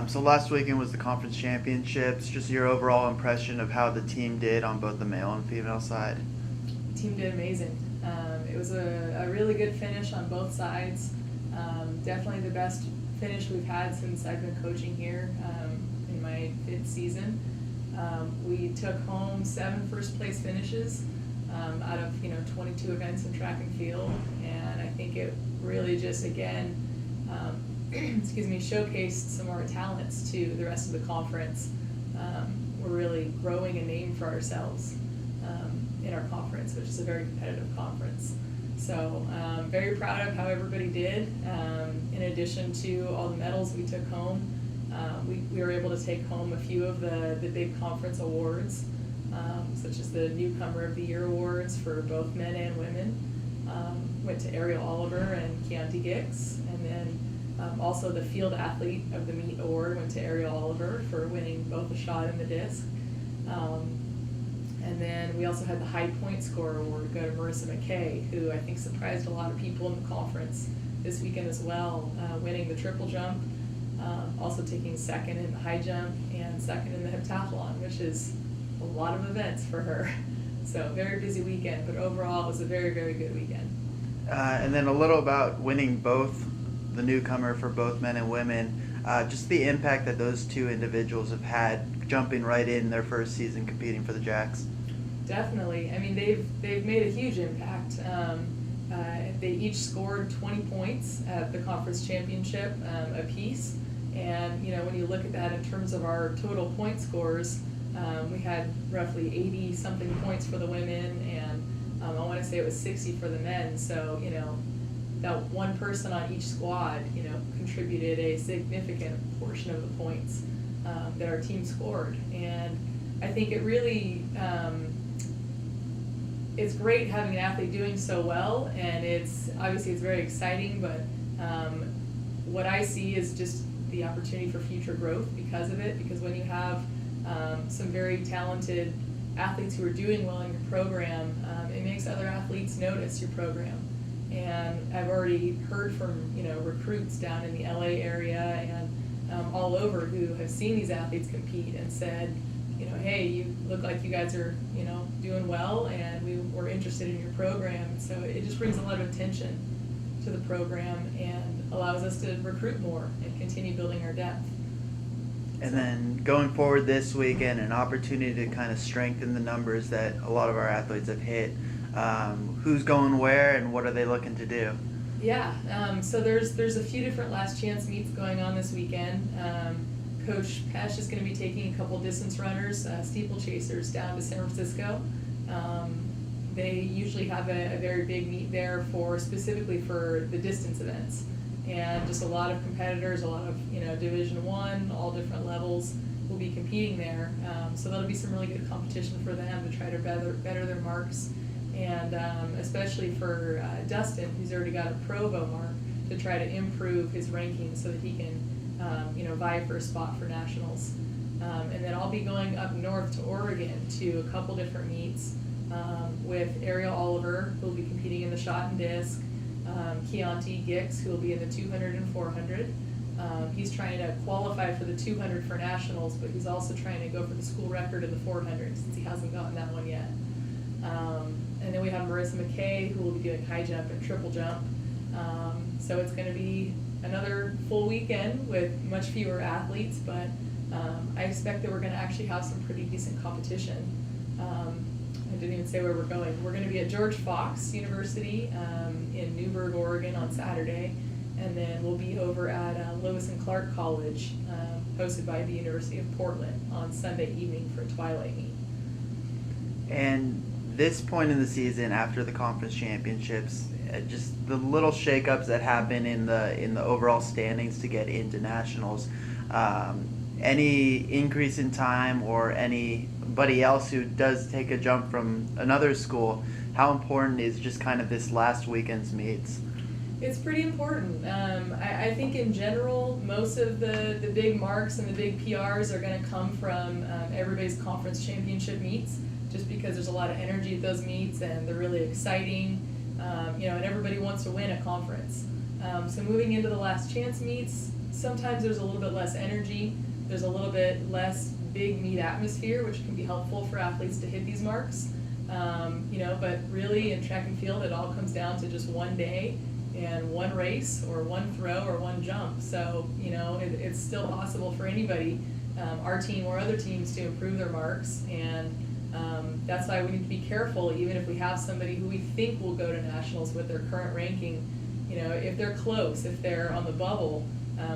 So last weekend was the conference championships. Just your overall impression of how the team did on both the male and female side. The team did amazing. It was a really good finish on both sides. Definitely the best finish we've had since I've been coaching here in my 5th season. We took home 7 first place finishes out of 22 events in track and field, and I think it really just again showcased some of our talents to the rest of the conference. We're really growing a name for ourselves in our conference, which is a very competitive conference. So very proud of how everybody did. In addition to all the medals we took home, we were able to take home a few of the big conference awards, such as the Newcomer of the Year awards for both men and women. Went to Ariel Oliver and Keontae Gix, and then also the Field Athlete of the Meet award went to Ariel Oliver for winning both the shot and the disc. And then we also had the High Point Scorer award go to Marissa McKay, who I think surprised a lot of people in the conference this weekend as well, winning the triple jump, also taking 2nd in the high jump and 2nd in the heptathlon, which is a lot of events for her. So very busy weekend, but overall it was a very, very good weekend. And then a little about winning both the newcomer for both men and women. Just the impact that those two individuals have had jumping right in their first season competing for the Jacks. Definitely. I mean, they've made a huge impact. They each scored 20 points at the conference championship apiece. And, when you look at that in terms of our total point scores, we had roughly 80-something points for the women, and I want to say it was 60 for the men. So, that one person on each squad, contributed a significant portion of the points that our team scored. And I think it really, it's great having an athlete doing so well, and it's very exciting, but what I see is just the opportunity for future growth because of it, because when you have some very talented athletes who are doing well in your program, it makes other athletes notice your program. And I've already heard from recruits down in the LA area and all over who have seen these athletes compete and said, hey, you look like you guys are doing well, and we're interested in your program. So it just brings a lot of attention to the program and allows us to recruit more and continue building our depth. And then going forward this weekend, an opportunity to kind of strengthen the numbers that a lot of our athletes have hit. Who's going where and what are they looking to do? Yeah, so there's a few different last chance meets going on this weekend. Coach Pesh is going to be taking a couple distance runners, steeplechasers, down to San Francisco. They usually have a very big meet there specifically for the distance events, and just a lot of competitors, a lot of Division I, all different levels will be competing there. So that'll be some really good competition for them to try to better their marks, and especially for Dustin, who's already got a Provo mark, to try to improve his ranking so that he can vie for a spot for nationals. And then I'll be going up north to Oregon to a couple different meets with Ariel Oliver, who will be competing in the shot and disc, Keontae Gix, who will be in the 200 and 400. He's trying to qualify for the 200 for nationals, but he's also trying to go for the school record in the 400 since he hasn't gotten that one yet. And then we have Marissa McKay, who will be doing high jump and triple jump. So it's going to be another full weekend with much fewer athletes, but I expect that we're going to actually have some pretty decent competition. I didn't even say where we're going. We're going to be at George Fox University in Newburgh, Oregon on Saturday, and then we'll be over at Lewis and Clark College, hosted by the University of Portland, on Sunday evening for a twilight meet. And this point in the season, after the conference championships, just the little shakeups that happen in the overall standings to get into nationals, any increase in time or anybody else who does take a jump from another school, how important is just kind of this last weekend's meets? It's pretty important. I think in general, most of the big marks and the big PRs are going to come from everybody's conference championship meets, just because there's a lot of energy at those meets and they're really exciting, and everybody wants to win a conference. So moving into the last chance meets, sometimes there's a little bit less energy, there's a little bit less big meet atmosphere, which can be helpful for athletes to hit these marks. But really in track and field, it all comes down to just one day and one race or one throw or one jump. So, it's still possible for anybody, our team or other teams, to improve their marks. And that's why we need to be careful, even if we have somebody who we think will go to nationals with their current ranking. If they're close, if they're on the bubble,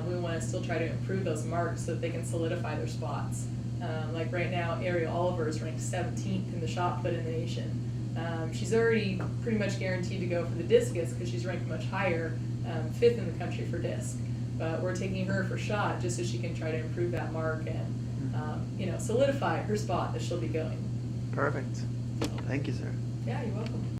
we want to still try to improve those marks so that they can solidify their spots. Like right now, Ariel Oliver is ranked 17th in the shot put in the nation. She's already pretty much guaranteed to go for the discus because she's ranked much higher, 5th in the country for disc. But we're taking her for shot just so she can try to improve that mark and solidify her spot that she'll be going. Perfect. Thank you, sir. Yeah, you're welcome.